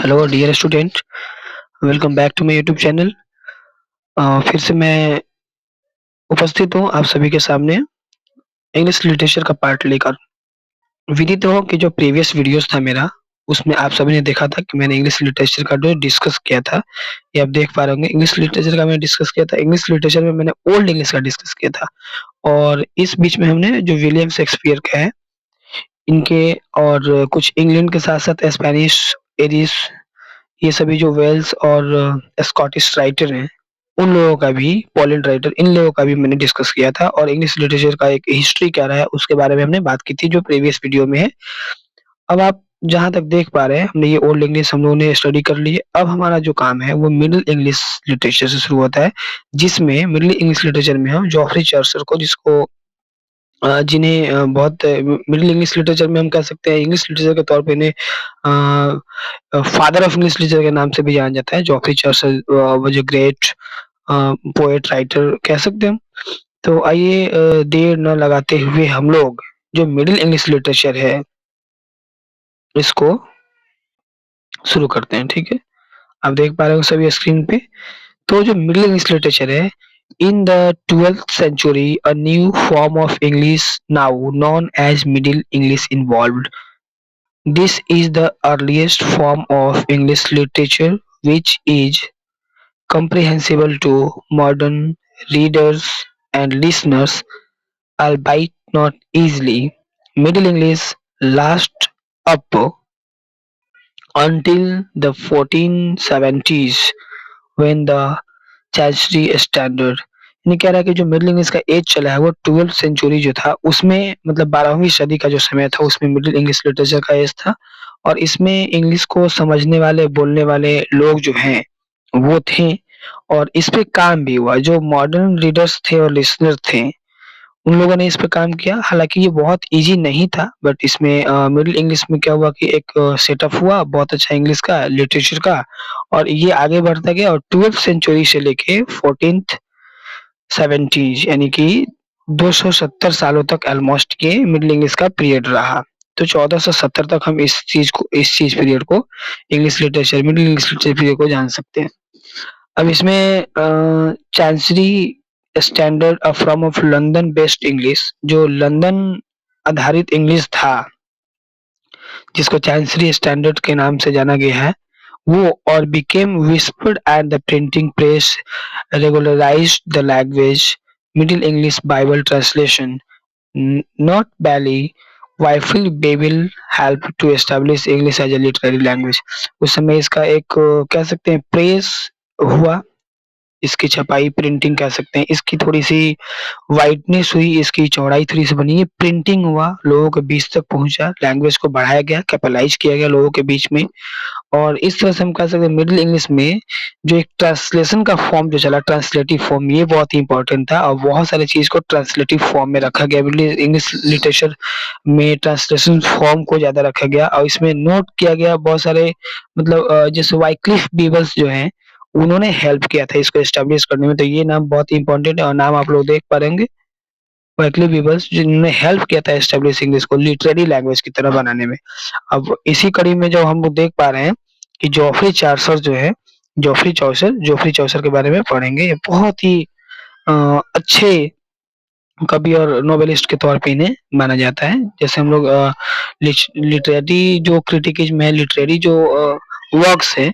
Hello dear student, welcome back to my YouTube channel. फिर से मैं उपस्थित हूँ आप सभी के सामने इंग्लिश लिटरेचर का पार्ट लेकर। विदित हो कि जो प्रीवियस वीडियोस था मेरा, उसमें आप सभी ने देखा था कि मैंने इंग्लिश लिटरेचर का जो डिस्कस किया था, ये आप देख पा रहे होंगे। इंग्लिश लिटरेचर का मैंने डिस्कस किया था। इंग्लिश लिटरेचर में मैंने ओल्ड इंग्लिश का डिस्कस किया था, और इस बीच में हमने जो विलियम शेक्सपियर का है, इनके और कुछ इंग्लैंड के साथ-साथ स्पेनिश, एरिश, ये सभी जो वेल्स और स्कॉटिश राइटर हैं, उन लोगों का भी, पोलैंड राइटर, इन लोगों का भी मैंने डिस्कस किया था, और इंग्लिश लिटरेचर का एक हिस्ट्री क्या रहा है उसके बारे में हमने बात की थी जो प्रीवियस वीडियो में है। अब आप जहाँ तक देख पा रहे हैं, हमने ये ओल्ड इंग्लिश हम लोगों ने स्टडी कर ली है। अब हमारा जो काम है वो मिडल इंग्लिश लिटरेचर से शुरू होता है, जिसमें मिडल इंग्लिश लिटरेचर में हम जॉफ्री चर्चर को, जिसको जिन्हें बहुत मिडल इंग्लिश लिटरेचर में हम कह सकते हैं, इंग्लिश लिटरेचर के तौर पे इन्हें फादर ऑफ इंग्लिश लिटरेचर के नाम से भी जाना जाता है। Geoffrey Chaucer was a great poet writer कह सकते हैं हम। तो आइए देर न लगाते हुए हम लोग जो मिडिल इंग्लिश लिटरेचर है इसको शुरू करते हैं, ठीक है? आप देख पा रहे हो सभी स्क्रीन पे। तो जो मिडिल इंग्लिश लिटरेचर है, in the 12th century a new form of English now known as Middle English evolved. This is the earliest form of English literature which is comprehensible to modern readers and listeners, albeit not easily. Middle English lasts up until the 1470s when the Chancery Standard, यानी कह रहा है कि जो middle English का as चला है वो 12th सेंचुरी जो था उसमें, मतलब 12वीं सदी का जो समय था उसमें मिडिल इंग्लिश लिटरेचर का एज था, और इसमें इंग्लिश को समझने वाले, बोलने वाले लोग जो हैं वो थे, और इस पे काम भी हुआ। जो मॉडर्न रीडर्स थे और लिसनर थे, उन लोगों ने इस पे काम किया। हालाँकि ये बहुत ईज़ी नहीं था, बट इसमें मिडल इंग्लिश में क्या हुआ कि एक सेटअप हुआ बहुत अच्छा इंग्लिश का, लिटरेचर का, और ये आगे बढ़ता गया, और 12th सेंचुरी से लेके 14th 70s यानी कि 270 सालों तक ऑलमोस्ट ये मिडल इंग्लिश का पीरियड रहा। तो 1470 तक हम इस चीज़ पीरियड को English literature, middle English literature period को जान सकते हैं। अब इसमें chancery standard from of London based English, जो लंदन आधारित इंग्लिश था, जिसको चांसरी स्टैंडर्ड के नाम से जाना गया है, वो और became whispered at the printing press, regularized the language. Middle English Bible translation, not Bailey, Wyfield Babel helped to establish English as a literary language. उस समय इसका एक कह सकते हैं प्रेस हुआ, इसकी छपाई, प्रिंटिंग कह सकते हैं, इसकी थोड़ी-सी वाइडनेस हुई, इसकी चौड़ाई थोड़ी-सी बनी है, प्रिंटिंग हुआ, लोगों के बीच तक पहुँचा, लैंग्वेज को बढ़ाया गया, कैपिटलाइज़ किया गया लोगों के बीच में। और इस तरह से हम कह सकते हैं मिडल इंग्लिश में जो एक ट्रांसलेशन का फॉर्म जो चला, ट्रांसलेटिव फॉर्म, ये बहुत ही इम्पोर्टेंट था, और बहुत सारी चीज़ को ट्रांसलेटिव फॉर्म में रखा गया। मिडल इंग्लिश लिटरेचर में ट्रांसलेशन फॉर्म को ज़्यादा रखा गया, और इसमें नोट किया गया बहुत सारे, मतलब जैसे वाइक्लिफ बीबल्स जो हैं, उन्होंने हेल्प किया था इसको एस्टेब्लिश करने में। तो ये नाम बहुत ही इम्पोर्टेंट है, और नाम आप लोग देख पा रहे होंगे, वाइक्लिफ बीबल्स, जिन्होंने हेल्प किया था एस्टेब्लिश इंग्लिश को लिटरेरी लैंग्वेज की तरह बनाने में। अब इसी कड़ी में जो हम लोग देख पा रहे हैं कि जॉफ्री चार्सर जो है, जॉफ्री चौसर के बारे में पढ़ेंगे। ये बहुत ही अच्छे कवि और नोवेलिस्ट के तौर पे इन्हें माना जाता है। जैसे हम लोग लिटरेरी जो क्रिटिकिज़्म है, लिटरेरी जो वर्क्स हैं,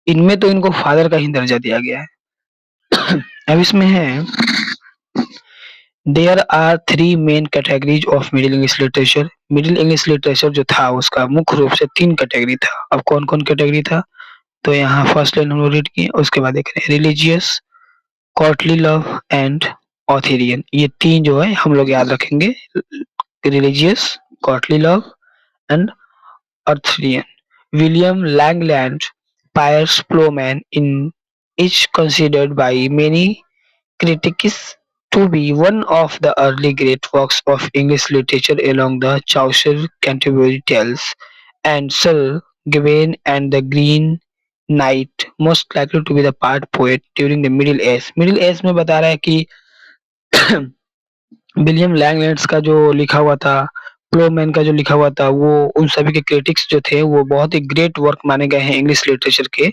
इनमें तो इनको फादर का ही दर्जा दिया गया है। अब इसमें है, there are 3 main categories of middle English literature. Middle English literature जो था उसका मुख्य रूप से 3 कैटेगरी था। अब कौन-कौन कैटेगरी था? तो यहाँ फर्स्ट लाइन हम लोग रीड किए, उसके बाद देख रहे हैं religious, courtly love and Arthurian. ये 3 जो है हम लोग याद रखेंगे, religious, courtly love and Arthurian. William Langland, Piers Plowman in is considered by many critics to be one of the early great works of English literature along the Chaucer, Canterbury Tales, and Sir Gawain and the Green Knight, most likely to be the part poet during the Middle Age. Middle Age में बता रहा है कि William लैंगलैंड्स का जो लिखा हुआ था प्लोमैन का जो लिखा हुआ था वो उन सभी के क्रिटिक्स जो थे वो बहुत ही ग्रेट वर्क माने गए हैं इंग्लिश लिटरेचर के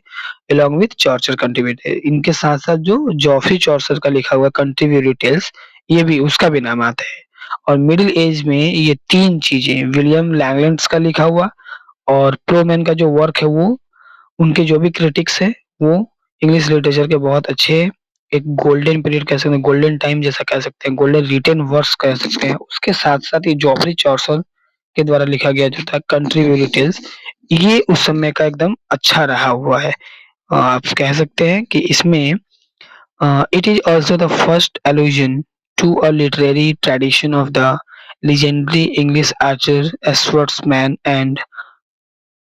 अलोंग विथ चॉर्चर कंट्रीब्यूटर। इनके साथ-साथ जो जॉफ्री चॉर्चर का लिखा हुआ कंट्रीब्यूटरी टेल्स ये भी उसका भी नाम आता है। और मिडिल एज में ये 3 चीज़ें विलियम लैंगलैंड्स का लिखा हुआ और प्लोमैन का जो वर्क है वो उनके जो भी क्रिटिक्स हैं वो इंग्लिश लिटरेचर के बहुत अच्छे एक गोल्डन पीरियड कह सकते हैं, गोल्डन टाइम जैसा कह सकते हैं, गोल्डन रिटेन वर्क्स कह सकते हैं। उसके साथ-साथ ये जॉफरी चौसर के द्वारा लिखा गया जो था कंट्री वेरी टेल्स ये उस समय का एकदम अच्छा रहा हुआ है। आप कह सकते हैं कि इसमें it is also the first allusion to a literary tradition of the legendary English archer, swordsman and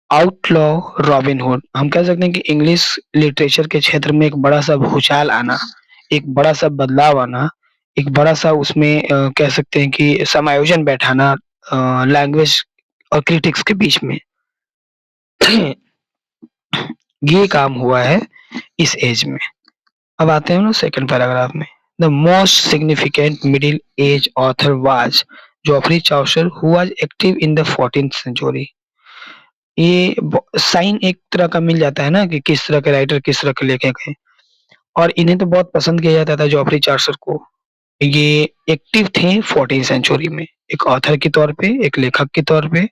outlaw robin hood. हम कह सकते हैं कि इंग्लिश लिटरेचर के क्षेत्र में एक बड़ा-सा भूचाल आना, एक बड़ा-सा बदलाव आना, एक बड़ा-सा उसमें कह सकते हैं कि समायोजन बैठाना लैंग्वेज और क्रिटिक्स के बीच में। ये काम हुआ है इस एज में। अब आते हैं हम लोग सेकंड पैराग्राफ में। The most significant Middle Age author was Geoffrey Chaucer who was active in the 14th century. ये साइन एक तरह का मिल जाता है ना कि किस तरह के राइटर किस तरह के लेखक हैं और इन्हें तो बहुत पसंद किया जाता था जॉफरी चार्सर को। ये एक्टिव थे 14th सेंचुरी में एक ऑथर के तौर पे एक लेखक के तौर पे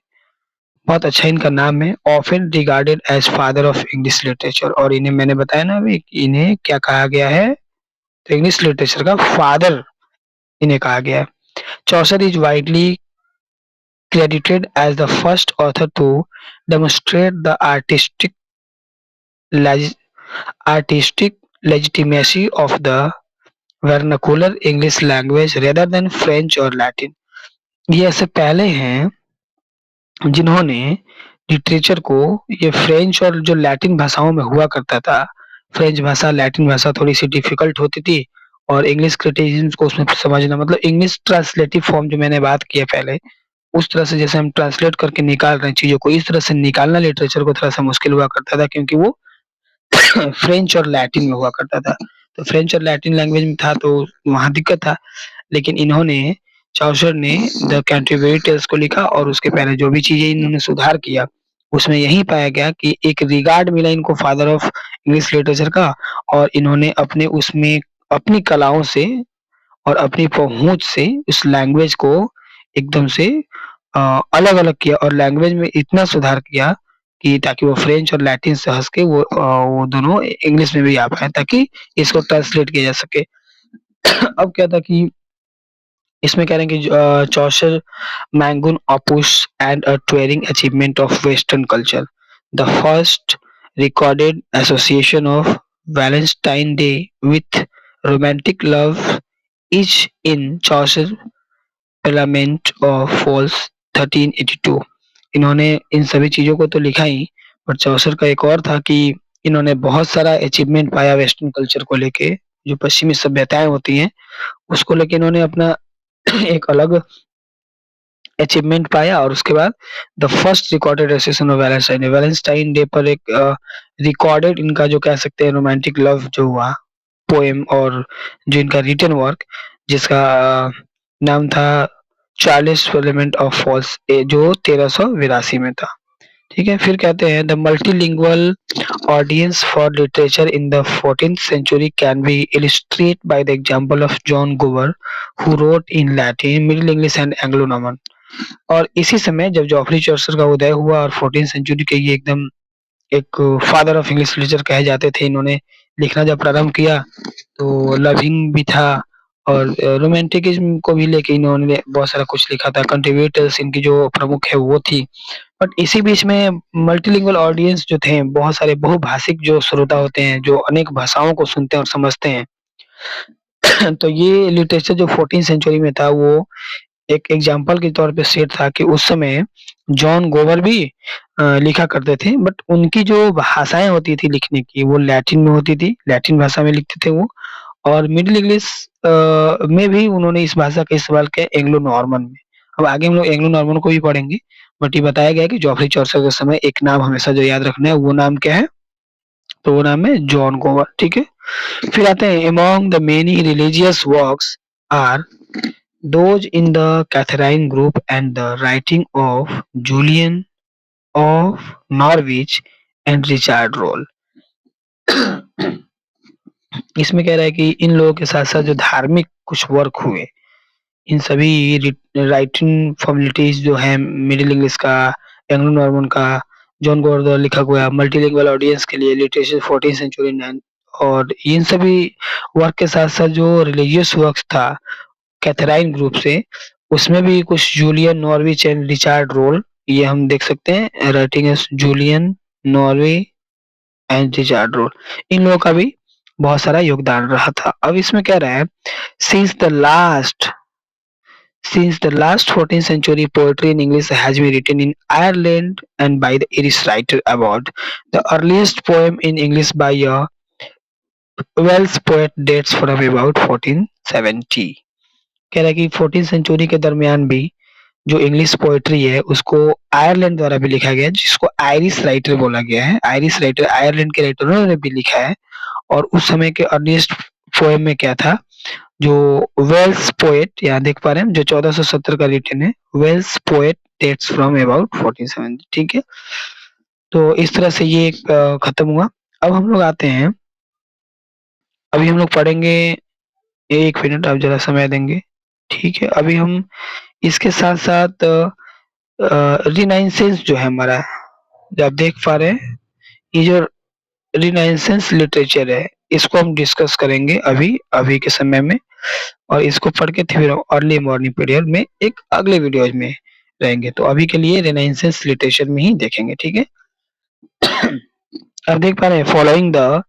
बहुत अच्छा इनका नाम है often regarded as father of English literature और इन्हें मैंने बताया ना अभी कि इन्हें क्या कहा गया है तो इंग्लिश लिटरेचर का फादर इन्हें कहा गया है। Chaucer is widely credited as the first author to demonstrate the leg- artistic legitimacy of the vernacular English language rather than French or Latin। ये ऐसे पहले हैं जिन्होंने लिटरेचर को ये फ्रेंच और जो लैटिन भाषाओं में हुआ करता था फ्रेंच भाषा लैटिन भाषा थोड़ी सी डिफिकल्ट होती थी और इंग्लिश क्रिटिसिज्म को उसमें समझना मतलब इंग्लिश ट्रांसलेटिव फॉर्म जो मैंने बात की है पहले उस तरह से जैसे हम ट्रांसलेट करके निकाल रहे हैं चीज़ों को, इस तरह से निकालना लिटरेचर को थोड़ा-सा मुश्किल हुआ करता था क्योंकि वो फ्रेंच और लैटिन में हुआ करता था। तो फ्रेंच और लैटिन लैंग्वेज में था तो वहाँ दिक्कत था। लेकिन इन्होंने चौसर ने द कैंटरबरी टेल्स को लिखा और उसके पहले जो भी चीज़ें इन्होंने सुधार किया, उसमें यही पाया गया कि एक रिगार्ड मिला इनको फादर ऑफ इंग्लिश लिटरेचर का और इन्होंने अपने उसमें अपनी कलाओं से और अपनी पहुँच से उस लैंग्वेज को एकदम से अलग-अलग किया और लैंग्वेज में इतना सुधार किया कि ताकि वो फ्रेंच और लैटिन से हँस के वो दोनों इंग्लिश में भी आ पाएँ ताकि इसको ट्रांसलेट किया जा सके। अब क्या था कि इसमें कह रहे हैं कि Chaucer magnum opus and a towering achievement of western culture. The first recorded association of Valentine day with romantic love is in Chaucer parliament of fowls 1382। इन्होंने इन सभी चीज़ों को तो लिखा ही, पर चौसर का एक और था कि इन्होंने बहुत सारा अचीवमेंट पाया वेस्टर्न कल्चर को लेके, जो पश्चिमी सभ्यताएँ होती हैं, उसको लेके इन्होंने अपना एक अलग अचीवमेंट पाया और उसके बाद the first recorded association of Valentine day पर एक रिकॉर्डेड इनका जो कह सकते हैं रोमांटिक लव जो हुआ, पोएम और जो इनका रिटन वर्क जिसका नाम था चार्ल्स पार्लियामेंट ऑफ फॉल्स जो 1382 में था। ठीक है, फिर कहते हैं the multilingual audience for literature in the 14th century can be illustrate by the example of John Gower who wrote in Latin Middle English and Anglo Norman. और इसी समय जब जॉफरी चौसर का उदय हुआ और 14th सेंचुरी के ये एकदम एक फादर ऑफ इंग्लिश लिटरेचर कहे जाते थे, इन्होंने लिखना जब प्रारंभ किया तो लविंग भी था और रोमांटिकिज्म को भी लेके इन्होंने बहुत सारा कुछ लिखा था। कंट्रीब्यूटर्स इनकी जो प्रमुख है वो थी। बट इसी बीच में मल्टीलिंगुअल ऑडियंस जो थे, बहुत सारे बहुभाषिक जो श्रोता होते हैं, जो अनेक भाषाओं को सुनते हैं और समझते हैं। तो ये लिटरेचर जो 14th सेंचुरी में था वो एक एग्जाम्पल के तौर पे सेट था कि उस समय जॉन गोवर भी लिखा करते थे बट उनकी जो भाषाएँ होती थी लिखने की वो लैटिन में होती थी, लैटिन भाषा में लिखते थे वो और मिडल इंग्लिश में भी उन्होंने इस भाषा का इस्तेमाल किया एंग्लो नॉर्मन में। अब आगे हम लोग एंग्लो नॉर्मन को भी पढ़ेंगे बट ये बताया गया है कि जॉफरी चौसर के समय एक नाम हमेशा जो याद रखना है वो नाम क्या है? तो वो नाम है जॉन गोवर, ठीक है? फिर आते हैं among the many religious works are those in the Catherine group and the writing of Julian of Norwich and Richard Rolle. इसमें कह रहा है कि इन लोगों के साथ साथ जो धार्मिक कुछ वर्क हुए, इन सभी राइटिंग फॉर्मेलिटीज जो है मिडिल इंग्लिश का, एंग्लो नॉर्मन का, जॉन गोर द्वारा लिखा हुआ मल्टीलिंगुअल ऑडियंस के लिए लिटरेचर 14th सेंचुरी और इन सभी वर्क के साथ साथ जो रिलीजियस वर्क था कैथराइन ग्रुप से, उसमें भी कुछ Julian Norwich and Richard Rolle, ये हम देख सकते हैं writing as Julian Norway and Richard Rolle, इन लोगों का भी बहुत सारा योगदान रहा था। अब इसमें कह रहा है since the last 14th century poetry in English has been written in Ireland and by the Irish writer Abbott. The earliest poem in English by a Welsh poet dates from about 1470. कह रहा है कि 14th century के दरमियान भी जो English poetry है उसको आयरलैंड द्वारा भी लिखा गया है, जिसको आयरिश राइटर बोला गया है। आयरिश राइटर आयरलैंड के राइटरों ने भी लिखा है और उस समय के अर्लीस्ट पोएम में क्या था, जो वेल्स पोएट यहाँ देख पा रहे हैं जो 1470 का रिटन है, Welsh poet dates from about 1470। ठीक है, तो इस तरह से ये खत्म हुआ। अब हम लोग आते हैं, अभी हम लोग पढ़ेंगे, 1 मिनट आप जरा समय देंगे। ठीक है, अभी हम इसके साथ साथ रिनाइंसेंस जो है हमारा, जो आप देख पा रहे हैं, ये जो रिनाइंसेंस लिटरेचर है इसको हम डिस्कस करेंगे अभी के समय में, और इसको पढ़ के फिर अर्ली मॉडर्न पीरियड में एक अगले वीडियोज में रहेंगे। तो अभी के लिए रिनाइंसेंस लिटरेचर में ही देखेंगे। ठीक है, अब देख पा रहे हैं following the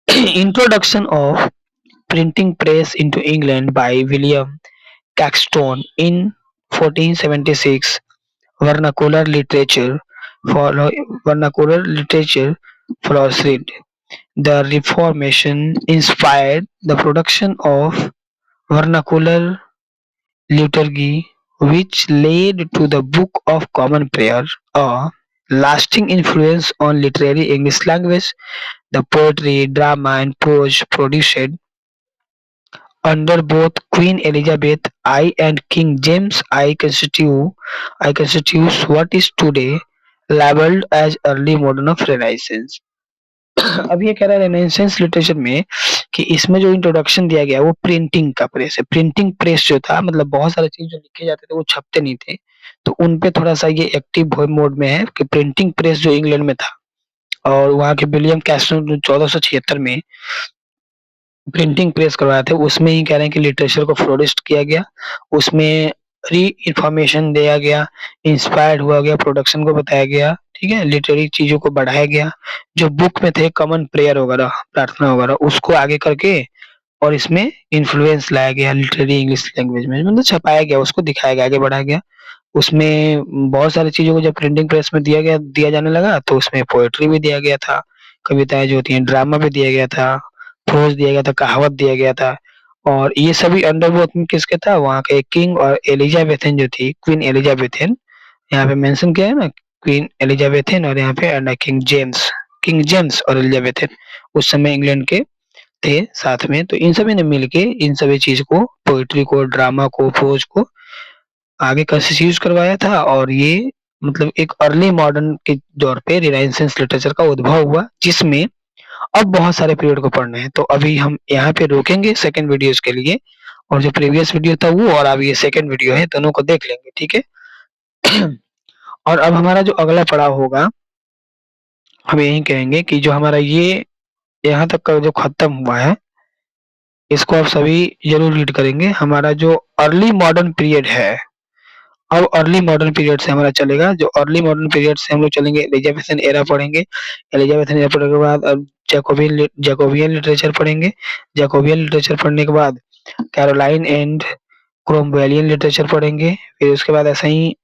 introduction of printing press into England by William Caxton in 1476, vernacular literature flourished. The Reformation inspired the production of vernacular liturgy, which led to the Book of Common Prayer, a lasting influence on literary English language. The poetry, drama, and prose produced under both Queen Elizabeth I and King James I constitutes what is today labeled as early modern of Renaissance. अब ये कह रहा है renaissance literature में कि इसमें जो introduction दिया गया वो प्रिंटिंग का प्रेस है। प्रिंटिंग प्रेस जो था मतलब बहुत सारे चीज जो लिखे जाते थे वो छपते नहीं थे, तो उन पे थोड़ा सा ये एक्टिव मोड में है कि प्रिंटिंग प्रेस जो इंग्लैंड में था, और वहाँ के विलियम कैस्टन 1476 में प्रिंटिंग प्रेस करवाए थे, उसमें ही कह रहे हैं कि लिटरेचर को फ्लोरिश किया गया, उसमें री इन्फॉर्मेशन दिया गया, इंस्पायर्ड हुआ गया, प्रोडक्शन को बताया गया। ठीक है, लिटरेरी चीजों को बढ़ाया गया, जो बुक में थे कॉमन प्रेयर वगैरह, प्रार्थना वगैरह, उसको आगे करके और इसमें इन्फ्लुएंस लाया गया लिटरेरी इंग्लिश लैंग्वेज में, मतलब छपाया गया, उसको दिखाया गया, आगे बढ़ाया गया। उसमें बहुत सारी चीजों को जब प्रिंटिंग प्रेस में दिया जाने लगा तो उसमें पोएट्री भी दिया गया था, कविताएं जो होती हैं, ड्रामा भी दिया गया था, प्रोज दिया गया था, कहावत दिया गया था, और ये सभी अंडर बोथ में किसके था, वहाँ के किंग और एलिजाबेथन जो थी, क्वीन एलिजाबेथन, यहाँ पे मेंशन किया है ना, क्वीन एलिजाबेथन, और यहाँ पे अंडर किंग जेम्स और एलिजाबेथन उस समय इंग्लैंड के थे साथ में। तो इन सभी ने मिलके इन सभी चीज को, पोएट्री को, ड्रामा को, प्रोज को आगे कंस्टिट्यूट करवाया था, और ये मतलब एक अर्ली मॉडर्न के दौर पे रिनाइंसेंस लिटरेचर का उद्भव हुआ, जिसमें अब बहुत सारे पीरियड को पढ़ना है। तो अभी हम यहाँ पे रोकेंगे सेकंड वीडियोस के लिए, और जो प्रीवियस वीडियो था वो और अब ये सेकंड वीडियो है, दोनों को देख लेंगे। ठीक है और अब हमारा जो अगला पड़ाव होगा, हम यही कहेंगे कि जो हमारा ये यहाँ तक का जो खत्म हुआ है इसको आप सभी जरूर रीड करेंगे। हमारा जो अर्ली मॉडर्न पीरियड है, अब अर्ली मॉडर्न पीरियड से हमारा चलेगा, जो अर्ली मॉडर्न पीरियड से हम लोग चलेंगे, एलिजाबेथन एरा पढ़ेंगे, एलिजाबेथन एरा पढ़ने के बाद अब जैकोबियन लिटरेचर पढ़ेंगे, जैकोबियन लिटरेचर पढ़ने के बाद कैरोलाइन एंड क्रोमवेलियन लिटरेचर पढ़ेंगे, फिर उसके बाद ऐसा ही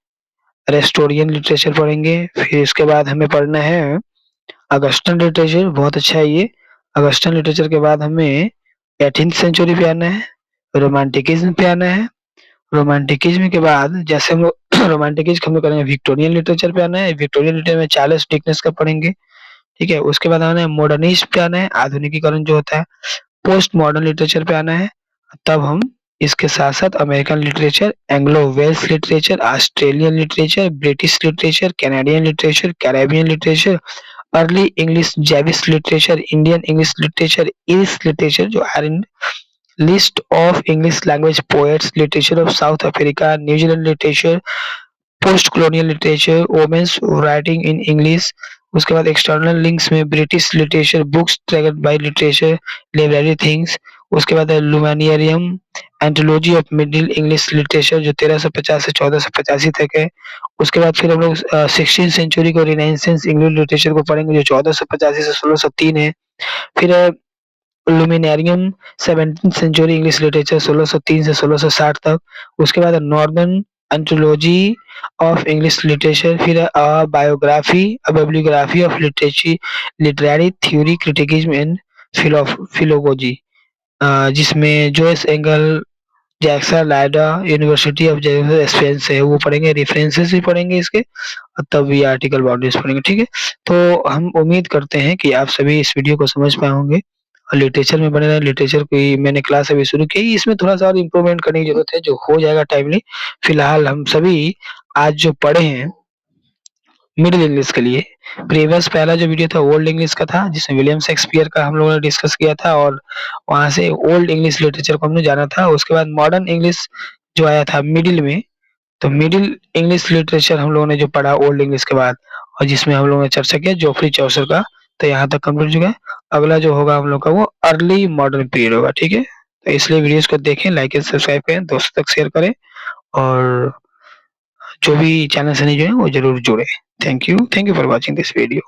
रेस्टोरियन लिटरेचर पढ़ेंगे, फिर इसके बाद हमें पढ़ना है अगस्टन लिटरेचर, बहुत अच्छा है ये। अगस्टन लिटरेचर के बाद हमें 18th सेंचुरी पे आना है, रोमांटिकिज्म पे आना है, रोमांटिकिज्म के बाद जैसे हम लोग रोमांटिकिज्म हम लोग करेंगे, विक्टोरियन लिटरेचर पे आना है, विक्टोरियन लिटरेचर में चार्ल्स डिकेंस का पढ़ेंगे। ठीक है, उसके बाद आना है मॉडर्निस्ट पे आना है, आधुनिकीकरण जो होता है, पोस्ट मॉडर्न लिटरेचर पे आना है, तब हम इसके साथ-साथ American literature, Anglo Welsh literature, Australian literature, British literature, Canadian literature, Caribbean literature, early English Jewish literature, Indian English literature, Irish literature जो are in list of English language poets, literature of South Africa, New Zealand literature, post colonial literature, women's writing in English. उसके बाद external links में British literature, books tagged by literature, library things. उसके बाद Luminarium, anthology of middle English literature जो 1350 से 1485 तक है। उसके बाद फिर हम लोग 16th सेंचुरी को रिनेसेंस इंग्लिश लिटरेचर को पढ़ेंगे जो 1485 से 1603 है। फिर लुमिनेरियम 17th सेंचुरी इंग्लिश लिटरेचर 1603 से 1660 तक। उसके बाद Norton anthology of English literature, फिर biography, bibliography of literature, literary theory, criticism and philology, जिसमें Joyce Angle, Jackson Leida, University of Spain से वो पढ़ेंगे, रेफरेंसेस भी पढ़ेंगे इसके, और तब ये आर्टिकल बाउंड्रीज पढ़ेंगे। ठीक है, तो हम उम्मीद करते हैं कि आप सभी इस वीडियो को समझ पाए होंगे और लिटरेचर में बने रहें। लिटरेचर की मैंने क्लास अभी शुरू की, इसमें थोड़ा सा और इम्प्रूवमेंट करने की जरूरत है जो हो जाएगा टाइमली। फिलहाल हम सभी आज जो पढ़े हैं मिडिल इंग्लिश के लिए, प्रीवियस पहला जो वीडियो था ओल्ड इंग्लिश का था जिसमें विलियम शेक्सपियर का हम लोगों ने डिस्कस किया था और वहां से ओल्ड इंग्लिश लिटरेचर को हमने जाना था। उसके बाद मॉडर्न इंग्लिश जो आया था मिडिल में, तो मिडिल इंग्लिश लिटरेचर हम लोगों ने जो पढ़ा ओल्ड इंग्लिश के बाद, और जिसमें हम लोगों ने चर्चा किया जोफ्री चौसर का, तो यहाँ तक कंप्लीट हो चुका है। अगला जो होगा हम लोग का वो अर्ली मॉडर्न पीरियड होगा। ठीक है, तो इसलिए वीडियोस को देखें, लाइक एंड सब्सक्राइब करें, दोस्तों तक शेयर करें, और जो भी चैनल से नहीं जुड़े वो जरूर जुड़े। Thank you for watching this video.